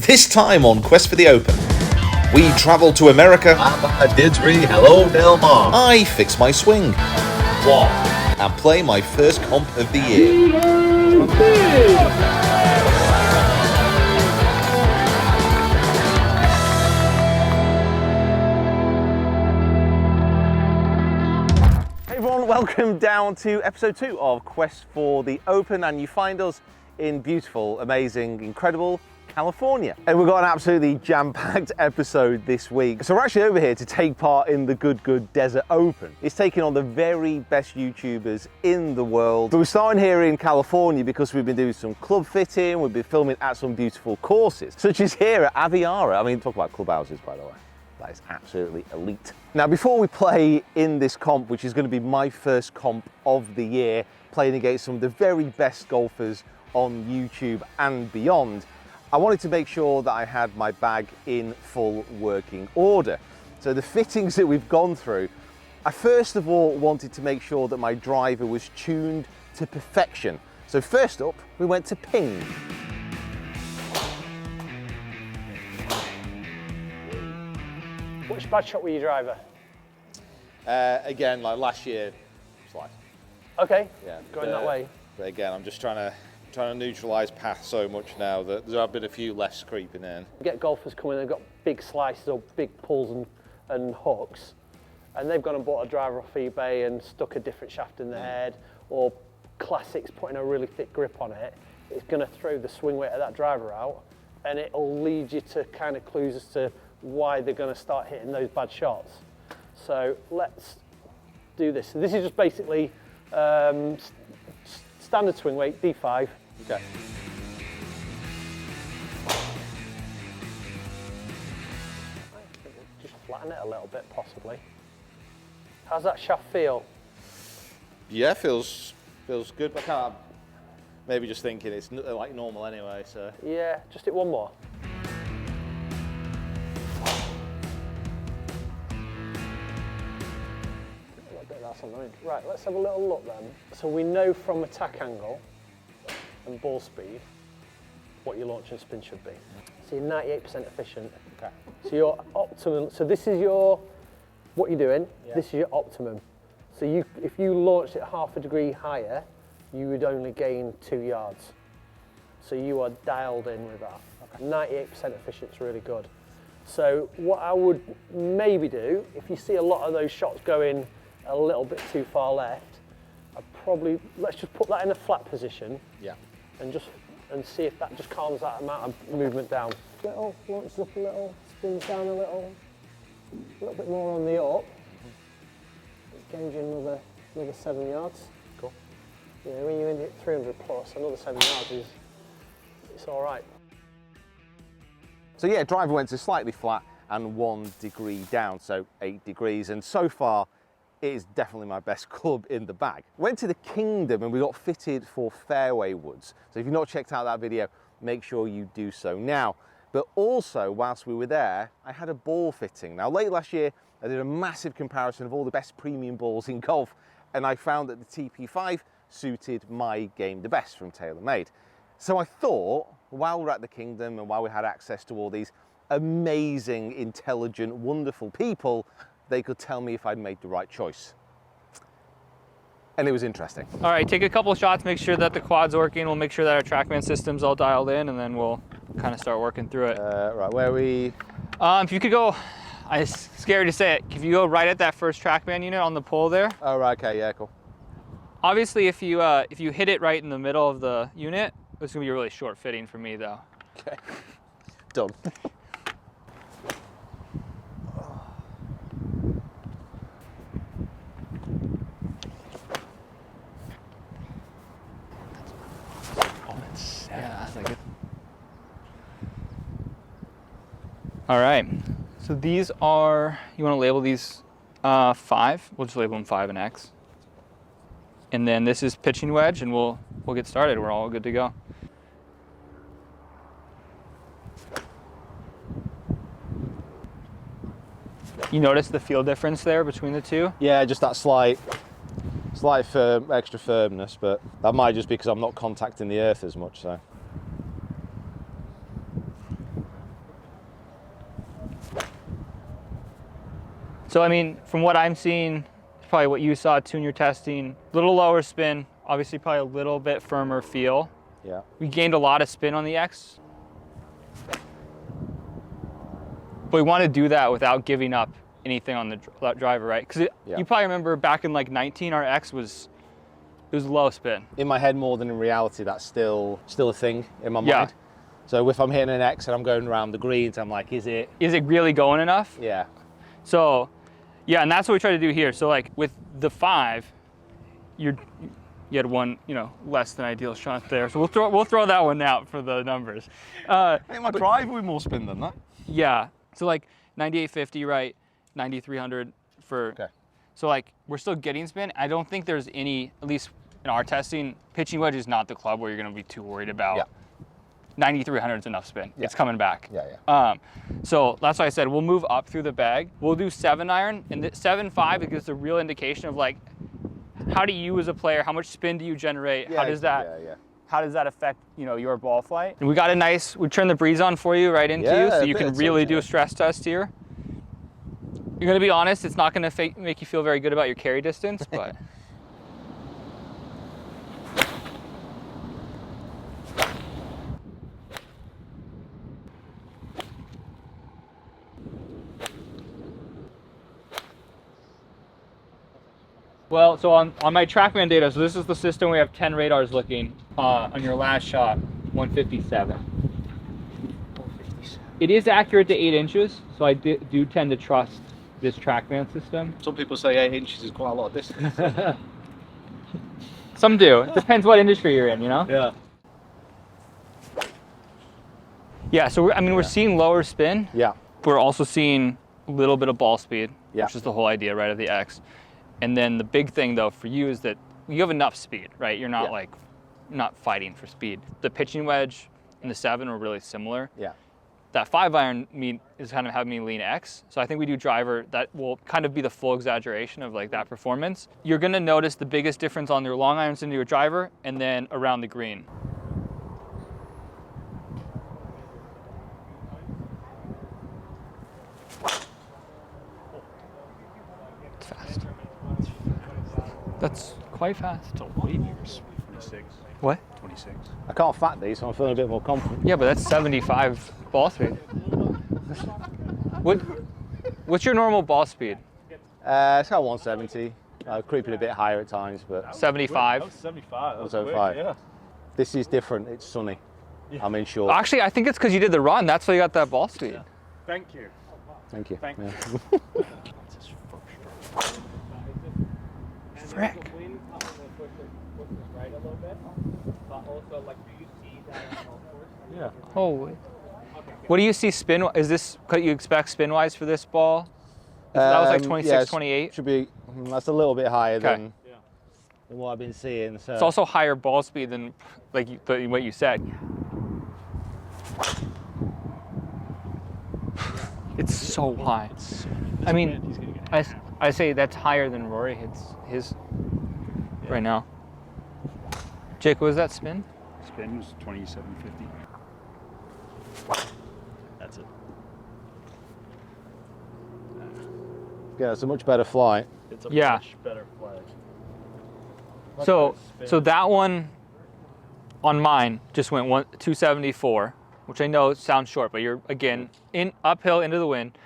This time on Quest for the Open, we travel to America. Hello, Del Mar. I fix my swing. What? And play my first comp of the year. Hey everyone, welcome down to episode 2 of Quest for the Open, and you find us in beautiful, amazing, incredible California. And we've got an absolutely jam-packed episode this week. So we're actually over here to take part in the Good Desert Open. It's taking on the very best YouTubers in the world. But we're starting here in California because we've been doing some club fitting, we've been filming at some beautiful courses, such as here at Aviara. I mean, talk about clubhouses, by the way. That is absolutely elite. Now, before we play in this comp, which is going to be my first comp of the year, playing against some of the very best golfers on YouTube and beyond, I wanted to make sure that I had my bag in full working order. So the fittings that we've gone through, I first of all wanted to make sure that my driver was tuned to perfection. So first up, we went to ping. Which bad shot were your driver? Again, like last year, slice. Okay, Yeah, going that way. But again, I'm just trying to neutralise path so much now that there have been a few less creeping in. You get golfers coming, they've got big slices or big pulls and hooks, and they've gone and bought a driver off eBay and stuck a different shaft in the head, or classics putting a really thick grip on it. It's going to throw the swing weight of that driver out, and it'll lead you to kind of clues as to why they're going to start hitting those bad shots. So let's do this. So this is just basically standard swing weight, D5. Okay. Just flatten it a little bit, possibly. How's that shaft feel? Yeah, feels good. But I can't. Maybe just thinking it's like normal anyway. So Yeah, just hit one more. That's annoying. Right, let's have a little look then. So we know from attack angle and ball speed what your launch and spin should be. So you're 98% efficient. okay. So your optimum, so this is your, what you're doing, this is your optimum. So if you launched it half a degree higher, you would only gain 2 yards. So you are dialed in with that. Okay. 98% efficient is really good. So what I would maybe do, if you see a lot of those shots going a little bit too far left, let's just put that in a flat position. Yeah. And see if that just calms that amount of movement down. Little, launches up a little, spins down a little bit more on the up. It gains you another 7 yards. Cool. You know, when you hit 300 plus, another 7 yards it's all right. So yeah, driver went to slightly flat and 1 degree down, so 8 degrees, and so far it is definitely my best club in the bag. Went to the Kingdom and we got fitted for fairway woods. So if you've not checked out that video, make sure you do so now. But also, whilst we were there, I had a ball fitting. Now, late last year, I did a massive comparison of all the best premium balls in golf, and I found that the TP5 suited my game the best from TaylorMade. So I thought, while we're at the Kingdom and while we had access to all these amazing, intelligent, wonderful people, they could tell me if I'd made the right choice. And it was interesting. All right, take a couple shots, make sure that the quad's working. We'll make sure that our TrackMan system's all dialed in, and then we'll kind of start working through it. Right, where are we? If you could go, I'm scared to say it, if you go right at that first TrackMan unit on the pole there. Oh, right, okay, yeah, cool. Obviously, if you hit it right in the middle of the unit, it's gonna be a really short fitting for me though. Okay, done. All right, so these are, you want to label these 5, we'll just label them 5 and X. And then this is pitching wedge, and we'll get started. We're all good to go. You notice the feel difference there between the two? Yeah, just that slight extra firmness, but that might just be because I'm not contacting the earth as much, so. So I mean, from what I'm seeing, probably what you saw too in your testing, a little lower spin, obviously probably a little bit firmer feel. Yeah. We gained a lot of spin on the X. But we want to do that without giving up anything on the driver, right? Because you probably remember back in like 19, our X was low spin. In my head more than in reality, that's still a thing in my mind. So if I'm hitting an X and I'm going around the greens, I'm like, is it really going enough? Yeah. So, yeah, and that's what we try to do here. So like with the 5, you had one, less than ideal shot there. So we'll throw that one out for the numbers. I think my drive with more spin than that. Yeah. So like 9850, right? 9300 for. Okay. So like we're still getting spin. I don't think there's any, at least in our testing, pitching wedge is not the club where you're going to be too worried about. Yeah. 9300 is enough spin. Yeah. It's coming back. Yeah. So that's why I said we'll move up through the bag. We'll do 7-iron, and the 7.5, it gives a real indication of like, how do you as a player, how much spin do you generate? Yeah, how does that? Yeah. How does that affect, your ball flight? And we got we turned the breeze on for you right into you, so you can really do a stress test here. You're gonna be honest, it's not gonna make you feel very good about your carry distance, but. Well, so on my TrackMan data, so this is the system, we have 10 radars looking. On your last shot, 157. It is accurate to 8 inches, so I do tend to trust this TrackMan system. Some people say 8 inches is quite a lot of distance. Some do. It depends what industry you're in, Yeah. Yeah, so we're seeing lower spin. Yeah. We're also seeing a little bit of ball speed, Yeah. which is the whole idea, right, of the X. And then the big thing, though, for you is that you have enough speed, right? You're not not fighting for speed. The pitching wedge and the 7 are really similar. Yeah. That 5-iron is kind of having me lean X. So I think we do driver, that will kind of be the full exaggeration of like that performance. You're gonna notice the biggest difference on your long irons into your driver and then around the green. It's fast. That's quite fast. 26. What? 26. I can't fat these, so I'm feeling a bit more confident. Yeah, but that's 75 ball speed. What's your normal ball speed? It's got 170. Creeping a bit higher at times, but 75. 75. That was 75. quick, yeah. this is different. It's sunny. I'm in short. Actually, I think it's because you did the run. That's why you got that ball speed. Yeah. Thank you. Thank you. Thank you. Frick. Yeah. Holy. What do you see spin? Is this what you expect spin wise for this ball? That was like 26, yeah, 28. Should be. That's a little bit higher Okay. than what I've been seeing. So. It's also higher ball speed than what you said. It's so high. I mean, I say that's higher than Rory hits his right now. Jake, what was that spin? Spin was 2750. That's it. Yeah, it's a much better flight. It's a Yeah. much better flag. So that one on mine just went 274, which I know sounds short, but you're again in uphill into the wind.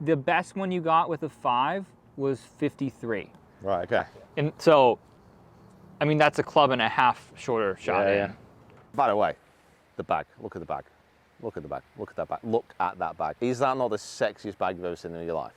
The best one you got with a 5 was 53. Right. Okay. And so, I mean, that's a club and a half shorter shot. Yeah. By the way, the bag. Look at the bag. Look at the bag. Look at that bag. Look at that bag. Is that not the sexiest bag you've ever seen in your life?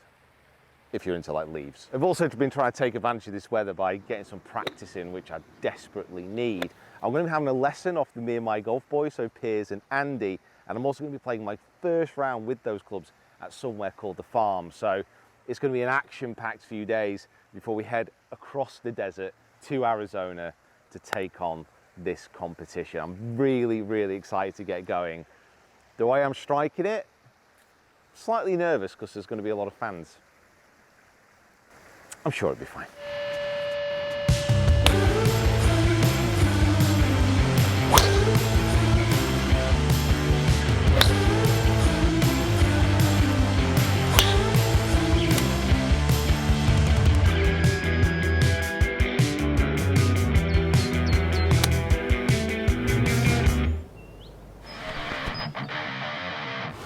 If you're into like leaves. I've also been trying to take advantage of this weather by getting some practice in, which I desperately need. I'm going to be having a lesson off the Me and My Golf boys, so Piers and Andy, and I'm also going to be playing my first round with those clubs at somewhere called The Farm. So it's going to be an action-packed few days before we head across the desert to Arizona to take on this competition. I'm really, really excited to get going. The way I'm striking it, slightly nervous because there's going to be a lot of fans. I'm sure it'll be fine.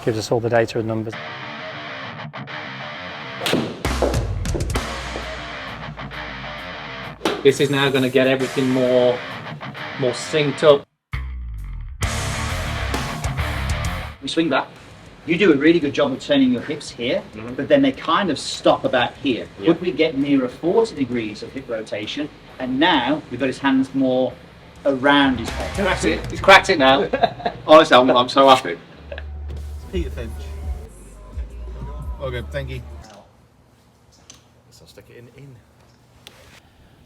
Gives us all the data and numbers. This is now going to get everything more synced up. We swing back. You do a really good job of turning your hips here, but then they kind of stop about here. Could we get nearer 40 degrees of hip rotation? And now we've got his hands more around his head. That's it. He's cracked it now. Honestly, I'm so happy. Peter Finch. Okay, thank you. I'll stick it in.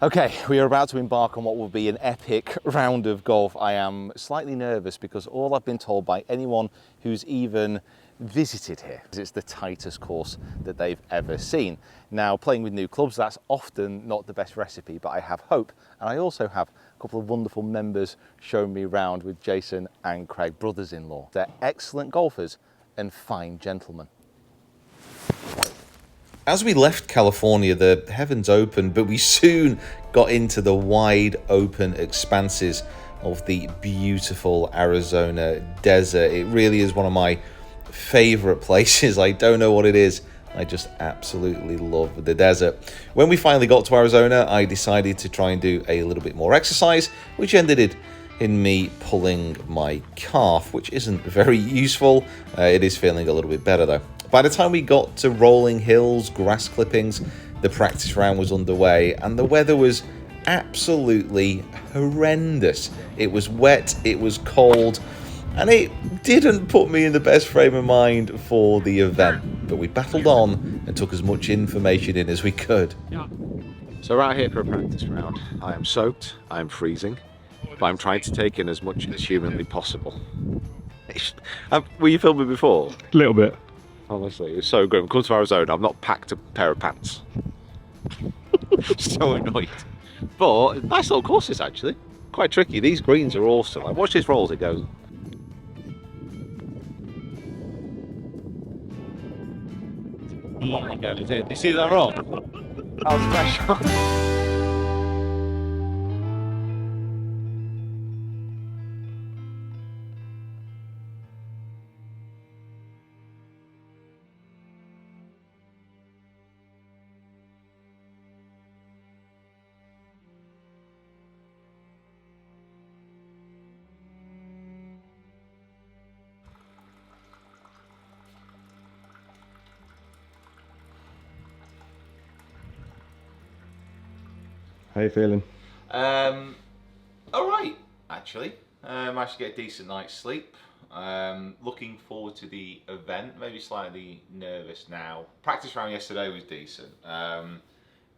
Okay, we are about to embark on what will be an epic round of golf. I am slightly nervous because all I've been told by anyone who's even visited here is it's the tightest course that they've ever seen. Now, playing with new clubs, that's often not the best recipe, but I have hope. And I also have a couple of wonderful members showing me around with Jason and Craig, brothers-in-law. They're excellent golfers and fine gentlemen. As we left California, the heavens opened, but we soon got into the wide open expanses of the beautiful Arizona desert. It really is one of my favorite places. I don't know what it is. I just absolutely love the desert. When we finally got to Arizona, I decided to try and do a little bit more exercise, which ended in me pulling my calf, which isn't very useful. It is feeling a little bit better though. By the time we got to rolling hills, grass clippings, the practice round was underway and the weather was absolutely horrendous. It was wet, it was cold, and it didn't put me in the best frame of mind for the event. But we battled on and took as much information in as we could. So we're out here for a practice round. I am soaked, I am freezing, but I'm trying to take in as much as humanly possible. Were you filming before? A little bit. Honestly, it was so good. I've come to Arizona, I've not packed a pair of pants. So annoyed. But nice little courses actually. Quite tricky. These greens are awesome. Like, watch this roll as it goes. Oh my god, is it? You see that roll? That was special. How you feeling? All right, actually. Managed to get a decent night's sleep. Looking forward to the event. Maybe slightly nervous now. Practice round yesterday was decent.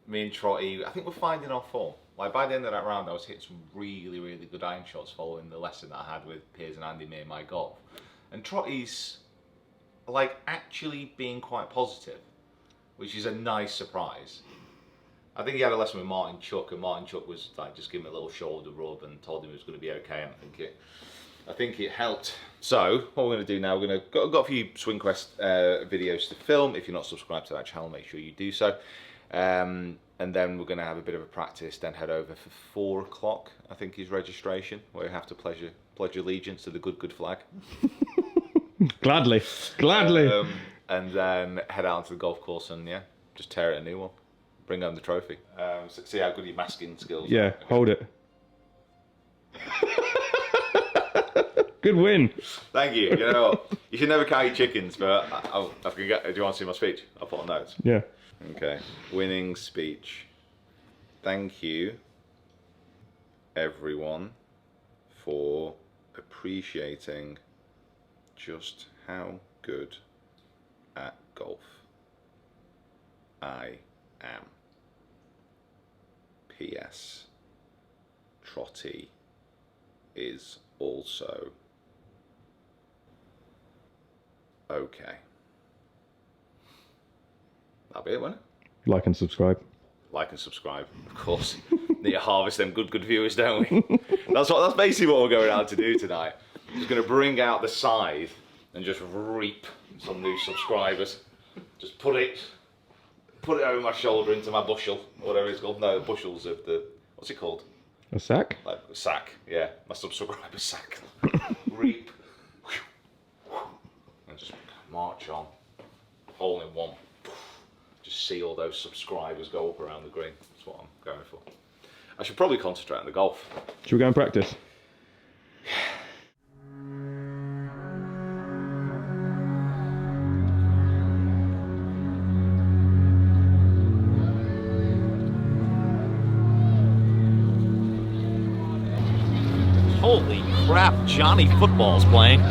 Me and Trotty, I think we're finding our form. Like by the end of that round, I was hitting some really, really good iron shots following the lesson that I had with Piers and Andy, me and my golf. And Trotty's like actually being quite positive, which is a nice surprise. I think he had a lesson with Martin Chuck, and Martin Chuck was like just giving him a little shoulder rub and told him it was going to be okay. And I think it helped. So what we're going to do now, we're got a few Swing Quest videos to film. If you're not subscribed to that channel, make sure you do so. And then we're going to have a bit of a practice, then head over for 4 o'clock, I think is registration, where you have to pledge allegiance to the good flag. Gladly. And then head out onto the golf course and yeah, just tear it a new one. Bring home the trophy. See how good your masking skills are. Yeah, hold it. Good win. Thank you. You know what? You should never count your chickens, but I can get. Do you want to see my speech? I'll put on notes. Yeah. Okay. Winning speech. Thank you, everyone, for appreciating just how good at golf I am. P.S. Trotty is also okay. That'll be it, won't it? Like and subscribe. Like and subscribe, of course. Need to harvest them good viewers, don't we? That's basically what we're going out to do tonight. Just going to bring out the scythe and just reap some new subscribers. Just put it over my shoulder into my bushel, whatever it's called. No, the bushels of the, what's it called? A sack? Like a sack, yeah. My subscriber sack. Reap. And just march on, hole in one. Just see all those subscribers go up around the green. That's what I'm going for. I should probably concentrate on the golf. Should we go and practice? Holy crap, Johnny Football's playing.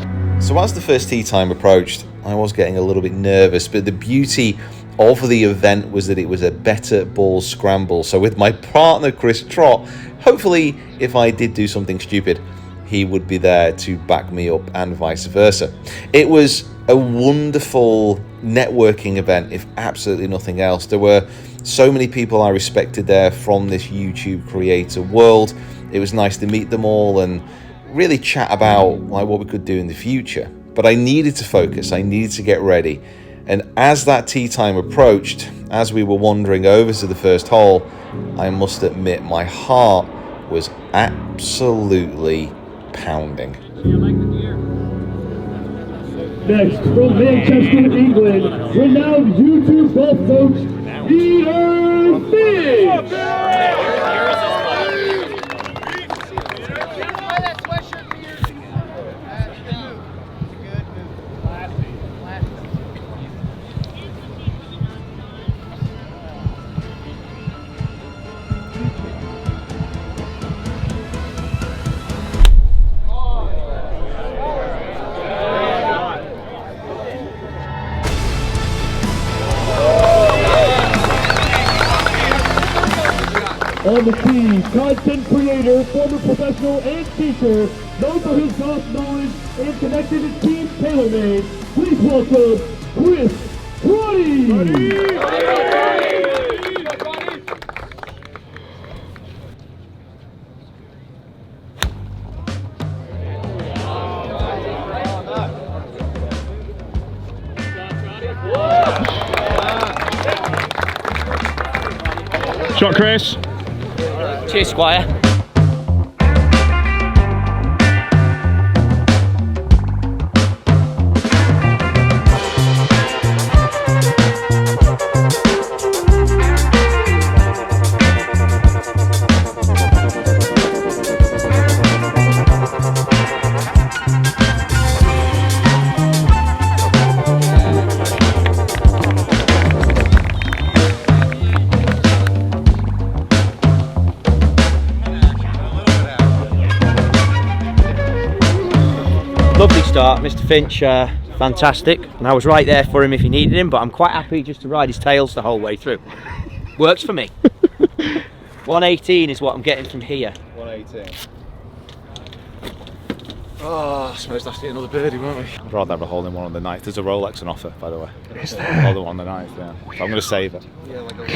So as the first tee time approached, I was getting a little bit nervous, but the beauty of the event was that it was a better ball scramble. So with my partner Chris Trott, hopefully if I did do something stupid, he would be there to back me up and vice versa. It was a wonderful networking event, if absolutely nothing else. There were so many people I respected there from this YouTube creator world. It was nice to meet them all and really chat about like what we could do in the future. But I needed to focus, I needed to get ready. And as that tee time approached, as we were wandering over to the first hole, I must admit my heart was absolutely pounding. Next, from Manchester, England, renowned YouTube golf coach, Peter Finch. On the tee, content creator, former professional and teacher, known for his golf knowledge and connected to Team TaylorMade, please welcome Chris Trotty! Shot, Chris. Cheers, Squire. Lovely start, Mr. Finch, fantastic. And I was right there for him if he needed him, but I'm quite happy just to ride his tails the whole way through. Works for me. 118 is what I'm getting from here. 118. Oh, I suppose that's another birdie, won't we? I'd rather have a hole in one on the ninth. There's a Rolex on offer, by the way. Is there? Another one on the ninth, yeah. So I'm going to save it. Yeah, like a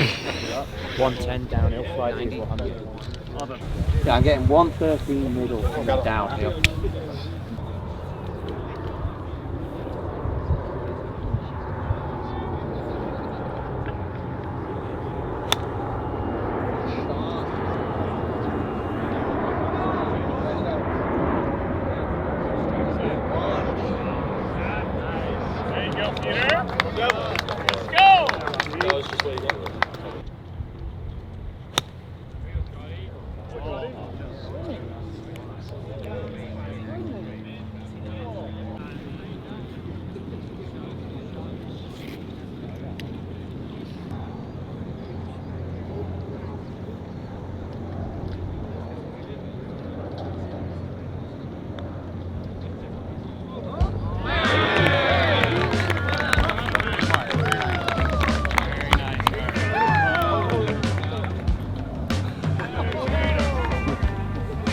110 downhill, slightly 100. Yeah, I'm getting 113 middle from the downhill.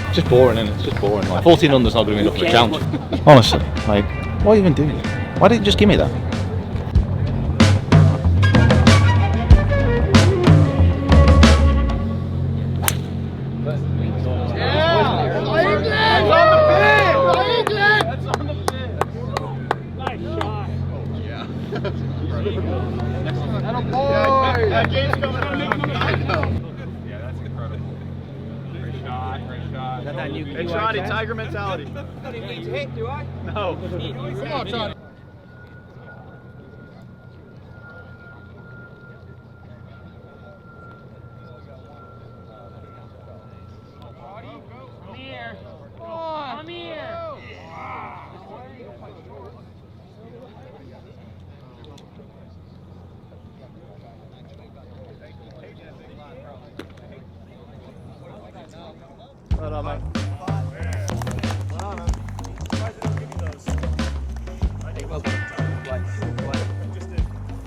It's just boring, isn't it? It's just boring. Like 14 under's not going to be enough for a challenge. Honestly, like, what are you even doing? Why didn't you just give me that? Hey, Trotty, Tiger mentality. I don't need to hit, do I? No. Come on, Trotty.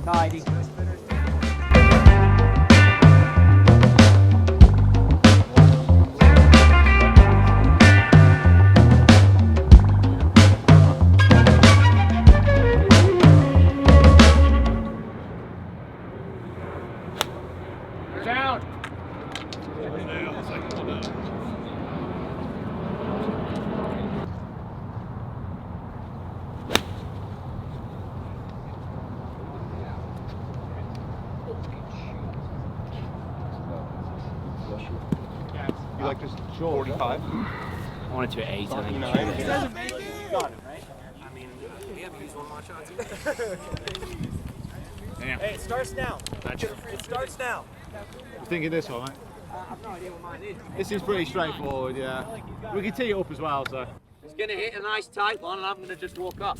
Tidy. Down. You like just 45? I wanted to at 8, I think. Got it, right? I mean, we haven't used one more shot. Hey, it starts now. It starts now. I'm thinking this one, mate. I've no idea what mine is. This is pretty straightforward, yeah. We can tee it up as well, so. It's going to hit a nice tight one and I'm going to just walk up.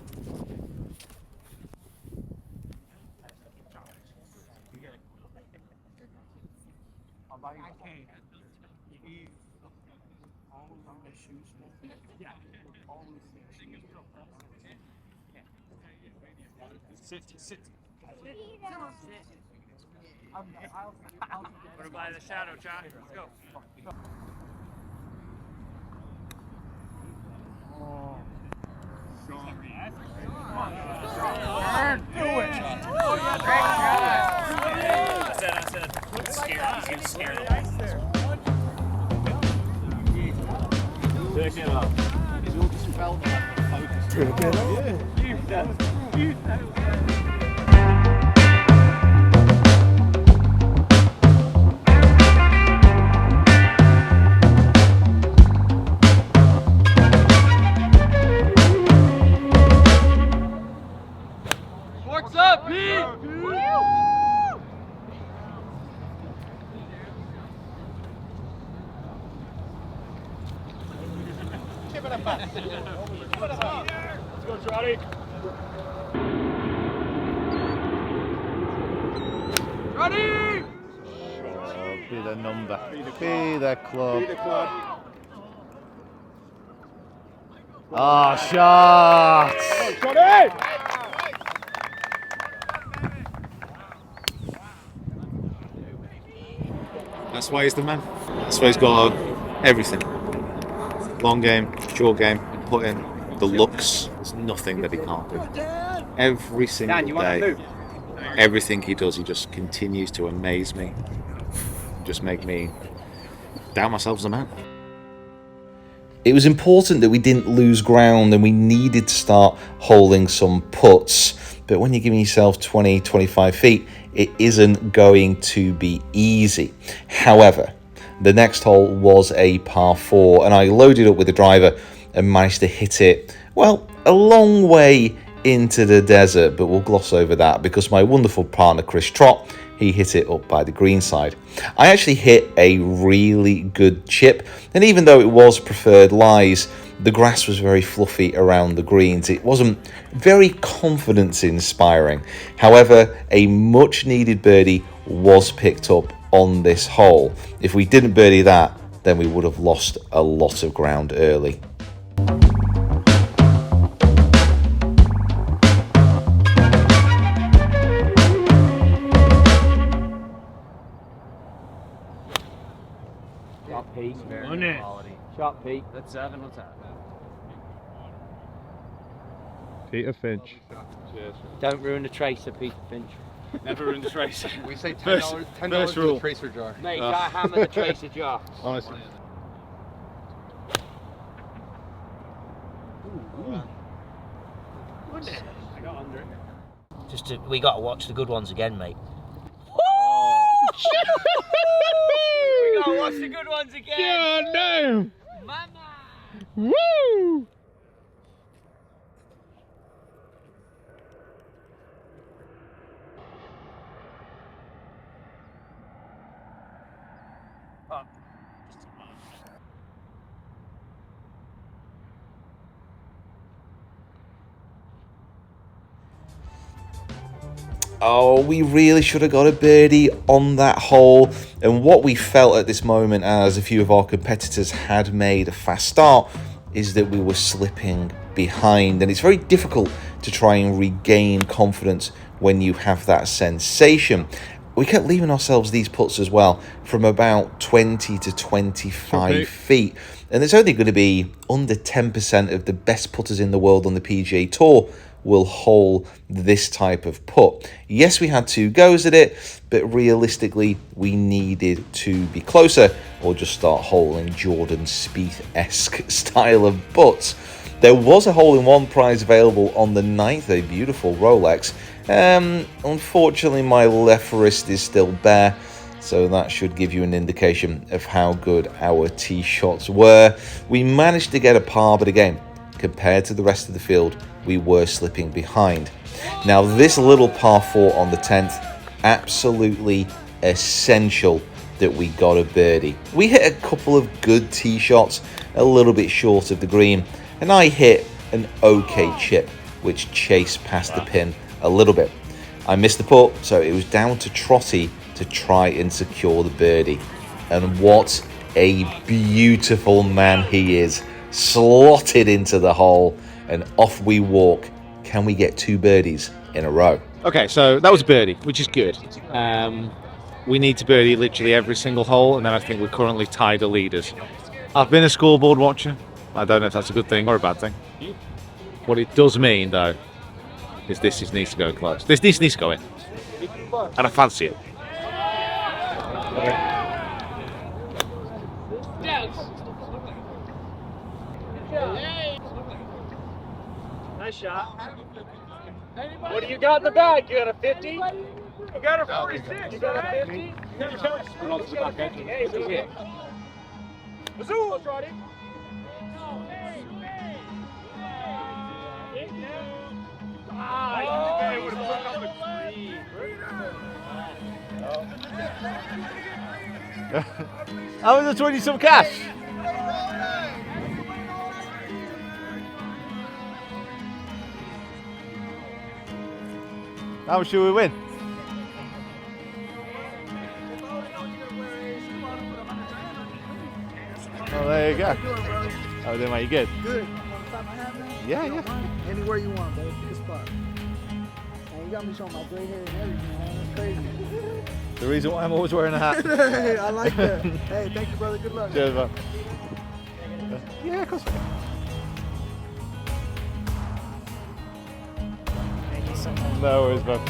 Sit. Put it by the shadow, John. Let's go. I said, it's scary. He's getting scared. Take it up. He's all just felt like focus. Take it up. What's up, Pete? Let's go, Trotty. Ready? Be the number. Be the club. Ah, shot! That's why he's the man. That's why he's got everything. Long game, short game, put in the looks. There's nothing that he can't do. Every single day, everything he does, he just continues to amaze me. Just make me doubt myself as a man. It was important that we didn't lose ground and we needed to start holding some putts. But when you're giving yourself 20, 25 feet, it isn't going to be easy. However, the next hole was a par 4 and I loaded up with the driver and managed to hit it, well, a long way into the desert, but we'll gloss over that because my wonderful partner Chris Trott, he hit it up by the green side. I actually hit a really good chip, and even though it was preferred lies, the grass was very fluffy around the greens. It wasn't very confidence inspiring. However, a much needed birdie was picked up on this hole. If we didn't birdie that, then we would have lost a lot of ground early. Shot Pete. Very good quality. Shot Pete. That's 7. What's that? Peter Finch. Cheers. Don't ruin the tracer, Peter Finch. Never ruined the tracer. We say First- $10 first for rule. the tracer jar. Mate, I hammer the tracer jar. Honestly. I got under it. We got to watch the good ones again, mate. We got to watch the good ones again. God damn! Mama! Woo! Oh, we really should have got a birdie on that hole. And what we felt at this moment, as a few of our competitors had made a fast start, is that we were slipping behind. And it's very difficult to try and regain confidence when you have that sensation. We kept leaving ourselves these putts as well from about 20 to 25 feet. And there's only going to be under 10% of the best putters in the world on the PGA Tour will hole this type of putt. Yes, we had 2 goes at it, but realistically, we needed to be closer or just start holing Jordan Spieth-esque style of putts. There was a hole-in-one prize available on the 9th, a beautiful Rolex. Unfortunately, my left wrist is still bare, so that should give you an indication of how good our tee shots were. We managed to get a par, but again, compared to the rest of the field, we were slipping behind. Now, this little par 4 on the 10th, absolutely essential that we got a birdie. We hit a couple of good tee shots, a little bit short of the green, and I hit an okay chip, which chased past the pin a little bit. I missed the putt, so it was down to Trotty to try and secure the birdie. And what a beautiful man he is. Slotted into the hole, and off we walk. Can we get 2 birdies in a row? Okay, so that was a birdie, which is good. We need to birdie literally every single hole, and then I think we're currently tied the leaders. I've been a scoreboard watcher. I don't know if that's a good thing or a bad thing. What it does mean, though, is this needs to go close. This needs to go in. And I fancy it. Nice shot. What do you got in the bag? You got a 50? You got a 46. You got a 50? You got a 50. Hey, who's it? Missoula, Trotty. I was just winning some cash. How much should we win? Oh, there you go. Oh, then, mate, you good? Good. You want to stop my hat, man? Yeah. Anywhere you want, bro. Pick a spot. Man, you got me showing my gray hair and everything, man. That's crazy. The reason why I'm always wearing a hat. Hey, I like that. Hey, thank you, brother. Good luck. Cheers, man. Yeah, of course. Thank you so much. No worries, man.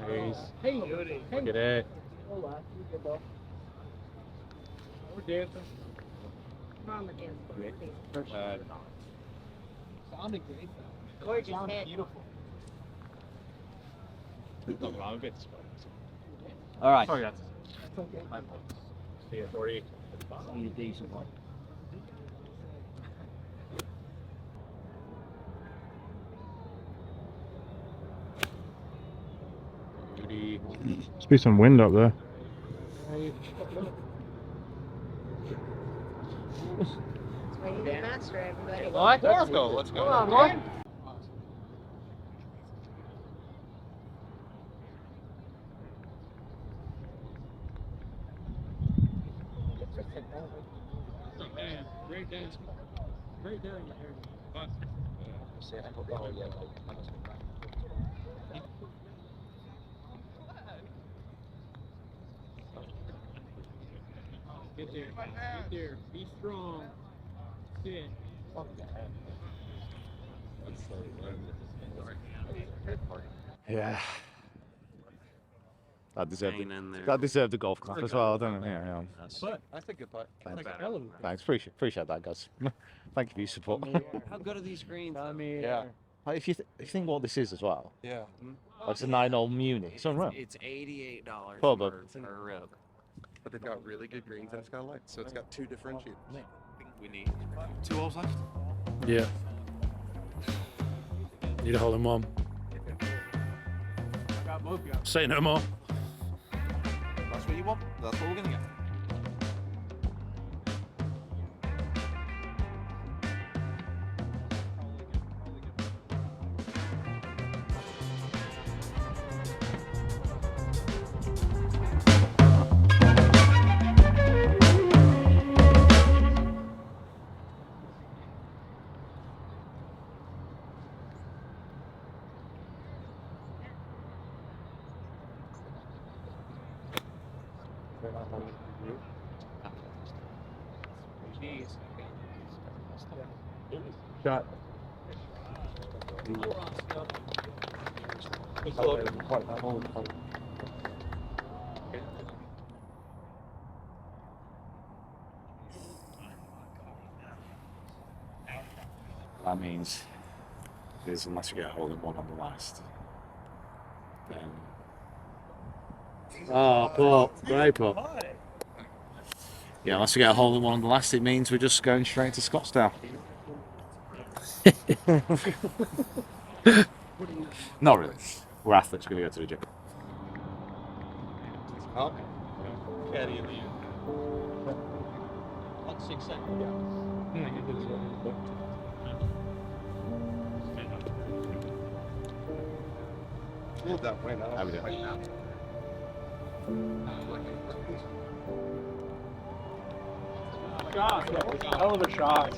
Nice. Hey, Look at it. Hola. You good, bro? We're dancing. Mama dance. Sounding great, though. Gorgeous head. Beautiful. I'm a bit All right. Sorry, that's okay. My fault. See you, 40. Need a decent one. Must be some wind up there. Master, everybody. Let's go. Let's go. Come on, boy. Great dance. Great dance. Get there. Get there. Be strong. Sit. Yeah. That deserved the golf clap as well, don't it? Yeah. But that's a good putt. Thanks. Appreciate that, guys. Thank you for your support. How good are these greens? Yeah. Like, if you think what this is as well, Yeah. it's a 9-hole Muni. It's unreal. It's $88 Well, but- per rib. But they've got really good greens and it's got light, so it's got 2 differentiators. We need 2 holes left. Yeah. Need a hole in one. Say no more. That's what you want. That's what we're gonna get. Shot. That means is unless you get a hole in one on the last, then. Oh, putt. Great putt. Yeah, unless we get a hole in one on the last, it means we're just going straight to Scottsdale. Not really. We're athletes, we're going to go to the gym. Oh. Yeah, 6 seconds. That went out. How we doing? Shot. Hell of a shot.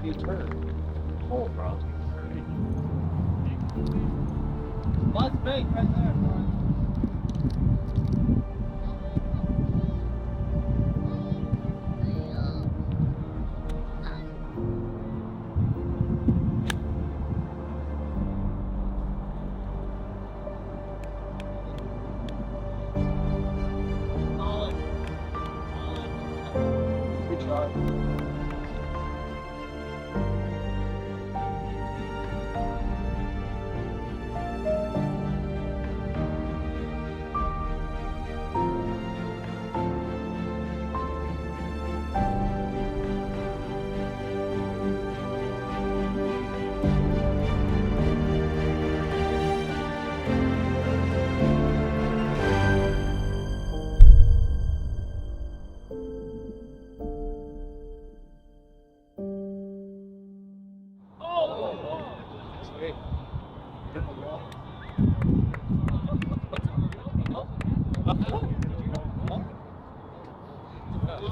You turn. Oh, bro. Let's make right there, bro.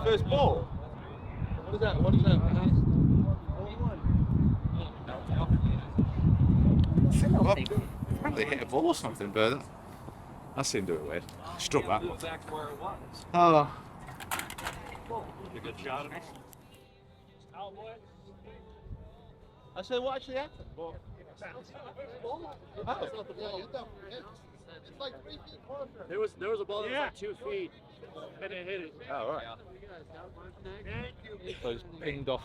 First ball. What is that? What is that? Probably hit a ball or something, but that seemed to be weird. Struck that. Back to where it was. Oh. A good shot of it. I said, what actually happened? There was a ball that was like 2 feet, and it hit it. Oh, right. So it's pinged off.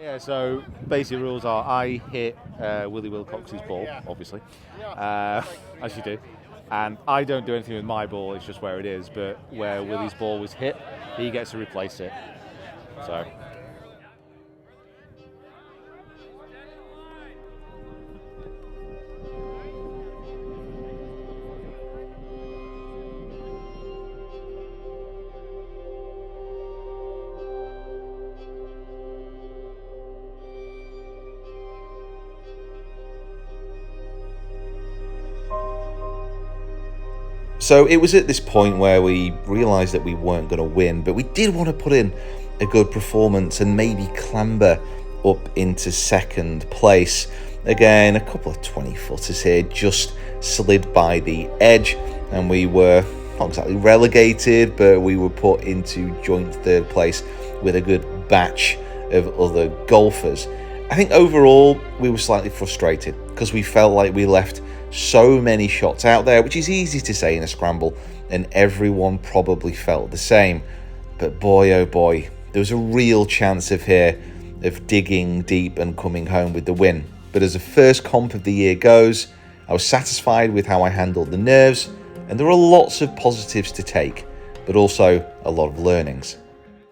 Yeah, so basic rules are I hit Willie Wilcox's ball, obviously, as you do. And I don't do anything with my ball, it's just where it is. But where Willie's ball was hit, he gets to replace it. So. So it was at this point where we realised that we weren't going to win, but we did want to put in a good performance and maybe clamber up into second place. Again, a couple of 20-footers here just slid by the edge, and we were not exactly relegated, but we were put into joint third place with a good batch of other golfers. I think overall we were slightly frustrated because we felt like we left so many shots out there, which is easy to say in a scramble, and everyone probably felt the same. But boy, oh boy, there was a real chance of digging deep and coming home with the win. But as the first comp of the year goes, I was satisfied with how I handled the nerves, and there are lots of positives to take, but also a lot of learnings.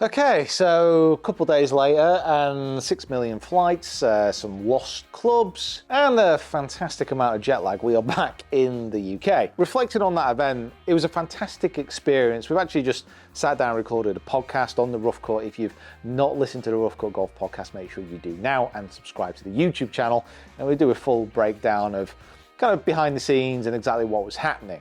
Okay, so a couple days later and 6 million flights, some lost clubs, and a fantastic amount of jet lag, we are back in the UK. Reflecting on that event, it was a fantastic experience. We've actually just sat down and recorded a podcast on the Rough Cut. If you've not listened to the Rough Cut Golf podcast, make sure you do now and subscribe to the YouTube channel. And we do a full breakdown of kind of behind the scenes and exactly what was happening.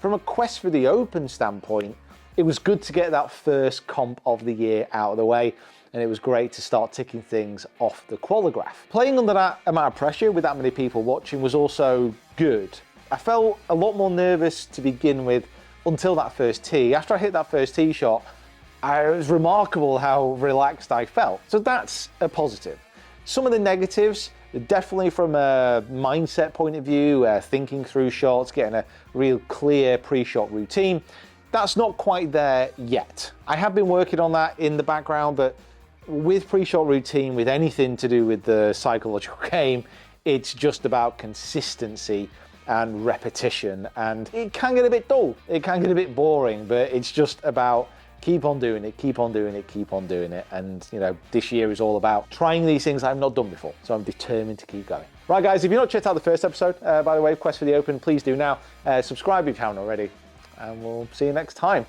From a Quest for the Open standpoint, it was good to get that first comp of the year out of the way, and it was great to start ticking things off the qualigraph. Playing under that amount of pressure with that many people watching was also good. I felt a lot more nervous to begin with until that first tee. After I hit that first tee shot, it was remarkable how relaxed I felt. So that's a positive. Some of the negatives, definitely from a mindset point of view, thinking through shots, getting a real clear pre-shot routine, that's not quite there yet. I have been working on that in the background, but with pre-shot routine, with anything to do with the psychological game, it's just about consistency and repetition, and it can get a bit dull, it can get a bit boring, but it's just about keep on doing it, keep on doing it, keep on doing it. And you know, this year is all about trying these things I've not done before, so I'm determined to keep going. Right guys, if you've not checked out the first episode, by the way, Quest for the Open, please do now. Subscribe if you haven't already, and we'll see you next time.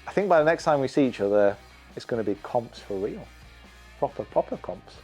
I think by the next time we see each other, it's going to be comps for real. Proper comps.